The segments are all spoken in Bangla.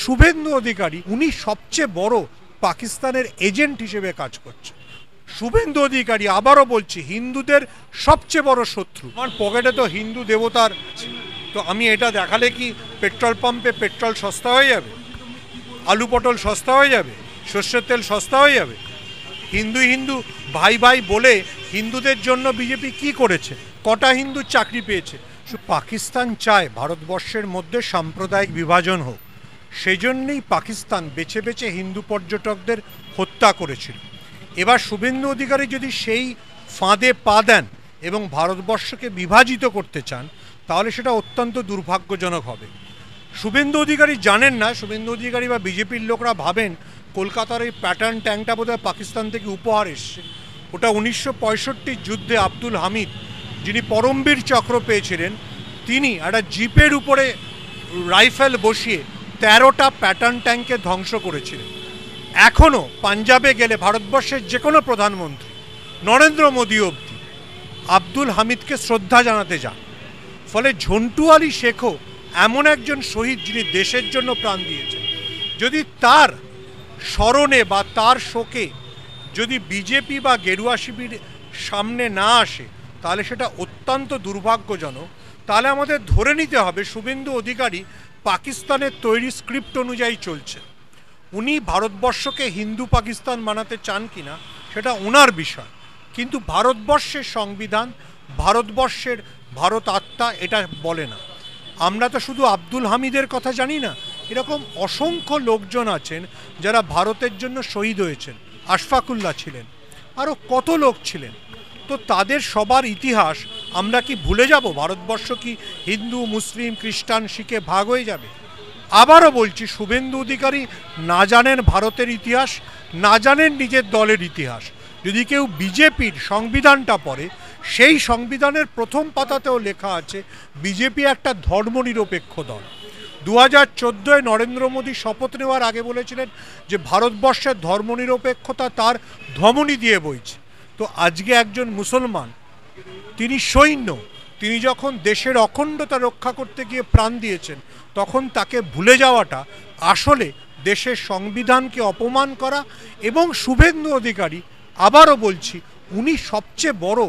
শুভেন্দু অধিকারী উনি সবচেয়ে বড় পাকিস্তানের এজেন্ট হিসেবে কাজ করছে। শুভেন্দু অধিকারী, আবারও বলছি, হিন্দুদের সবচেয়ে বড় শত্রু। আমার পকেটে তো হিন্দু দেবতার, তো আমি এটা দেখালে কি পেট্রোল পাম্পে পেট্রোল সস্তা হয়ে যাবে, আলু পটল সস্তা হয়ে যাবে, সর্ষের তেল সস্তা হয়ে যাবে? হিন্দু হিন্দু ভাই ভাই বলে হিন্দুদের জন্য বিজেপি কি করেছে? কটা হিন্দু চাকরি পেয়েছে? পাকিস্তান চায় ভারতবর্ষের মধ্যে সাম্প্রদায়িক বিভাজন হোক, সেই জন্যেই পাকিস্তান বেছে বেছে হিন্দু পর্যটকদের হত্যা করেছিল। এবার শুভেন্দু অধিকারী যদি সেই ফাঁদে পা দেন এবং ভারতবর্ষকে বিভাজিত করতে চান, তাহলে সেটা অত্যন্ত দুর্ভাগ্যজনক হবে। শুভেন্দু অধিকারী জানেন না, শুভেন্দু অধিকারী বা বিজেপির লোকরা ভাবেন কলকাতার এই প্যাটার্ন ট্যাঙ্কটা বোধহয় পাকিস্তান থেকে উপহার এসছে। ওটা 1965 যুদ্ধে আব্দুল হামিদ, যিনি পরমবীর চক্র পেয়েছিলেন, তিনি একটা জিপের উপরে রাইফেল বসিয়ে 13টা প্যাটার্ন ট্যাঙ্কে ধ্বংস করেছিলেন। এখনও পাঞ্জাবে গেলে ভারতবর্ষের যে কোনো প্রধানমন্ত্রী, নরেন্দ্র মোদী অবধি, আব্দুল হামিদকে শ্রদ্ধা জানাতে যান। ফলে ঝন্টু আলী শেখও এমন একজন শহীদ যিনি দেশের জন্য প্রাণ দিয়েছেন। যদি তার স্মরণে বা তার শোকে যদি বিজেপি বা গেরুয়া শিবির সামনে না আসে, তাহলে সেটা অত্যন্ত দুর্ভাগ্যজনক। তাহলে আমাদের ধরে নিতে হবে শুভেন্দু অধিকারী পাকিস্তানের তৈরি স্ক্রিপ্ট অনুযায়ী চলছে। উনি ভারতবর্ষকে হিন্দু পাকিস্তান বানাতে চান কিনা সেটা ওনার বিষয়, কিন্তু ভারতবর্ষের সংবিধান, ভারতবর্ষের ভারত আত্মা এটা বলে না। আমরা তো শুধু আব্দুল হামিদের কথা জানি না, এরকম অসংখ্য লোকজন আছেন যারা ভারতের জন্য শহীদ হয়েছেন। আশফাকুল্লাহ ছিলেন, আরও কত লোক ছিলেন। তো তাদের সবার ইতিহাস আমরা কি ভুলে যাব? ভারতবর্ষ কি হিন্দু, মুসলিম, খ্রিস্টান, শিখে ভাগ হয়ে যাবে? আবারও বলছি, শুভেন্দু অধিকারী না জানেন ভারতের ইতিহাস, না জানেন নিজের দলের ইতিহাস। যদি কেউ বিজেপির সংবিধানটা পড়ে, সেই সংবিধানের প্রথম পাতাতেও লেখা আছে বিজেপি একটা ধর্মনিরপেক্ষ দল। 2014 নরেন্দ্র মোদী শপথ নেওয়ার আগে বলেছিলেন যে ভারতবর্ষের ধর্মনিরপেক্ষতা তার ধমনী দিয়ে বইছে। তো আজকে একজন মুসলমান, তিনি সৈন্য, তিনি যখন দেশের অখণ্ডতা রক্ষা করতে গিয়ে প্রাণ দিয়েছেন, তখন তাকে ভুলে যাওয়াটা আসলে দেশের সংবিধানকে অপমান করা। এবং শুভেন্দু অধিকারী, আবারও বলছি, উনি সবচেয়ে বড়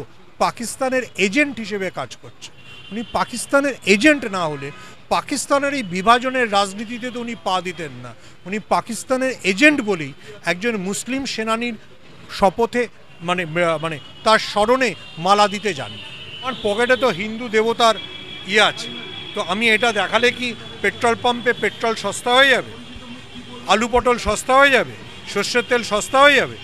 পাকিস্তানের এজেন্ট হিসেবে কাজ করছে। উনি পাকিস্তানের এজেন্ট না হলে পাকিস্তানের এই বিভাজনের রাজনীতিতে তো উনি পা দিতেন না। উনি পাকিস্তানের এজেন্ট বলেই একজন মুসলিম সেনানীর শপথে মানে তার স্মরণে মালা দিতে যান। আমার পকেটে তো হিন্দু দেবতার আছে, তো আমি এটা দেখালে কি পেট্রোল পাম্পে পেট্রোল সস্তা হয়ে যাবে, আলু পটল সস্তা হয়ে যাবে, সর্ষের তেল সস্তা হয়ে যাবে?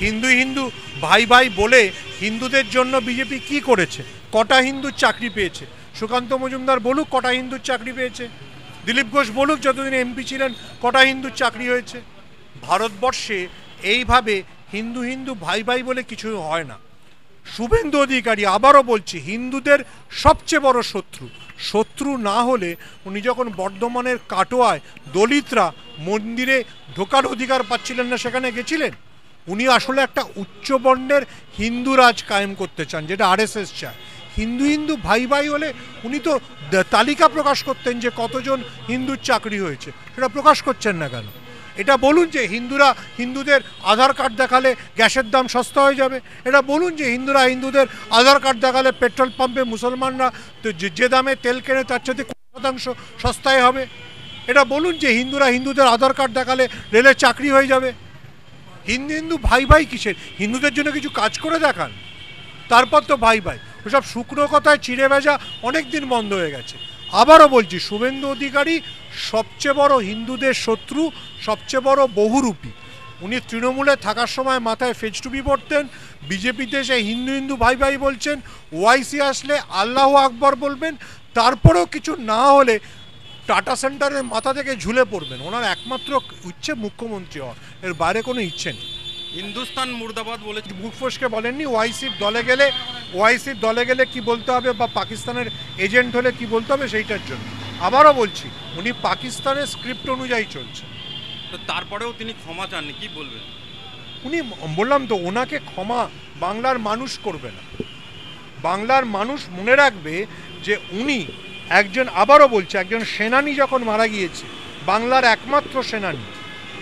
হিন্দু হিন্দু ভাই ভাই বলে হিন্দুদের জন্য বিজেপি কি করেছে? কটা হিন্দু চাকরি পেয়েছে? সুকান্ত মজুমদার বলুক কটা হিন্দুর চাকরি পেয়েছে, দিলীপ ঘোষ বলুক যতদিন এমপি ছিলেন কটা হিন্দুর চাকরি হয়েছে। ভারতবর্ষে এইভাবে হিন্দু হিন্দু ভাই ভাই বলে কিছু হয় না। শুভেন্দু অধিকারী, আবারও বলছি, হিন্দুদের সবচেয়ে বড় শত্রু। শত্রু না হলে উনি যখন বর্ধমানের কাটোয়ায় দলিতরা মন্দিরে ঢোকার অধিকার পাচ্ছিলেন না, সেখানে গেছিলেন। উনি আসলে একটা উচ্চবর্ণের হিন্দু রাজ কায়েম করতে চান, যেটা আরএসএস চায়। হিন্দু হিন্দু ভাই ভাই হলে উনি তো তালিকা প্রকাশ করতেন যে কতজন হিন্দুর চাকরি হয়েছে, সেটা প্রকাশ করছেন না কেন? এটা বলুন যে হিন্দুদের আধার কার্ড দেখালে গ্যাসের দাম সস্তা হয়ে যাবে। এটা বলুন যে হিন্দুদের আধার কার্ড দেখালে পেট্রোল পাম্পে মুসলমানরা তো যে দামে তেল কেনে তার সাথে 20% সস্তায় হবে। এটা বলুন যে হিন্দুদের আধার কার্ড দেখালে রেলের চাকরি হয়ে যাবে। হিন্দু হিন্দু ভাই ভাই কিসের? হিন্দুদের জন্য কিছু কাজ করে দেখান, তারপর তো ভাই ভাই। ওসব শুকনো কথায় চিড়ে ভেজা অনেক দিন বন্ধ হয়ে গেছে। আবারও বলছি, শুভেন্দু অধিকারী সবচেয়ে বড় হিন্দুদের শত্রু, সবচেয়ে বড় বহুরূপী। উনি তৃণমূলে থাকার সময় মাথায় ফেজটুপি পরতেন, বিজেপিতে সে হিন্দু হিন্দু ভাই ভাই বলছেন, ওআইসি আসলে আল্লাহ আকবর বলবেন, তারপরেও কিছু না হলে টাটা সেন্টারের মাথা থেকে ঝুলে পড়বেন। ওনার একমাত্র ইচ্ছে মুখ্যমন্ত্রী হওয়ার, এর বাইরে কোনো ইচ্ছে নেই। হিন্দুস্তান মুর্দাবাদ বলে মুখ ফসকে বলেননি। ওআইসির দলে গেলে কি বলতে হবে, বা পাকিস্তানের এজেন্ট হলে কি বলতে হবে, সেইটার জন্য। আবারও বলছি, উনি পাকিস্তানের স্ক্রিপ্ট অনুযায়ী চলছে। তো তারপরেও তিনি ক্ষমা চাননি, কি বলবেন? উনি, বললাম তো, ওনাকে ক্ষমা বাংলার মানুষ করবে না। বাংলার মানুষ মনে রাখবে যে উনি একজন, আবারও বলছে, একজন সেনানী যখন মারা গিয়েছে বাংলার একমাত্র সেনানী,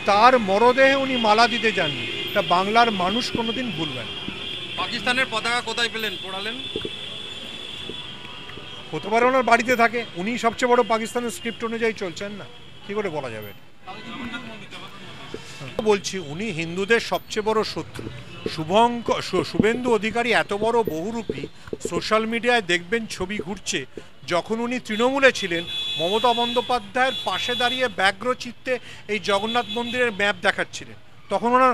তার মরদেহে উনি মালা দিতে যাননি, তা বাংলার মানুষ কোনোদিন ভুলবেন না। পাকিস্তানের পতাকা কোথায় পেলেন, পড়ালেন? হতে পারে ওনার বাড়িতে থাকে, উনি সবচেয়ে বড় পাকিস্তানের স্ক্রিপ্ট অনুযায়ী চলছেন না, কি করে বলা যাবে? বলছি উনি হিন্দুদের সবচেয়ে বড় শত্রু। শুভেন্দু অধিকারী এত বড় বহুরূপী, সোশ্যাল মিডিয়ায় দেখবেন ছবি ঘুরছে, যখন উনি তৃণমূলে ছিলেন মমতা বন্দ্যোপাধ্যায়ের পাশে দাঁড়িয়ে ব্যগ্র চিত্তে এই জগন্নাথ মন্দিরের ম্যাপ দেখাচ্ছিলেন, তখন ওনার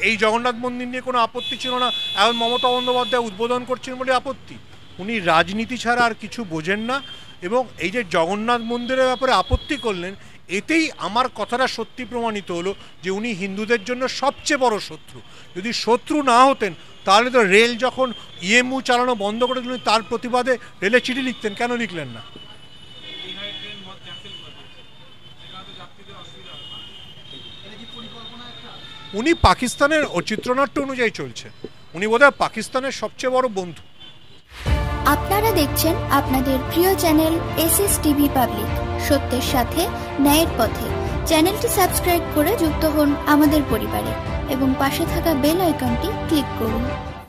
এই জগন্নাথ মন্দির নিয়ে কোনো আপত্তি ছিল না, এখন মমতা বন্দ্যোপাধ্যায় উদ্বোধন করছেন বলে আপত্তি। উনি রাজনীতি ছাড়া আর কিছু বোঝেন না, এবং এই যে জগন্নাথ মন্দিরের ব্যাপারে আপত্তি করলেন, এতেই আমার কথাটা সত্যি প্রমাণিত হলো যে উনি হিন্দুদের জন্য সবচেয়ে বড় শত্রু। যদি শত্রু না হতেন তাহলে তো রেল যখন ইএমইউ চালানো বন্ধ করে দিলেন তার প্রতিবাদে রেলে চিঠি লিখতেন, কেন লিখলেন না? উনি পাকিস্তানের চিত্রনাট্য অনুযায়ী চলছে, উনি বোধহয় পাকিস্তানের সবচেয়ে বড় বন্ধু। আপনারা দেখছেন আপনাদের প্রিয় চ্যানেল SSTV পাবলিক, সত্যের সাথে ন্যায়ের পথে। চ্যানেলটি সাবস্ক্রাইব করে যুক্ত হন আমাদের পরিবারে এবং পাশে থাকা বেল আইকনটি ক্লিক করুন।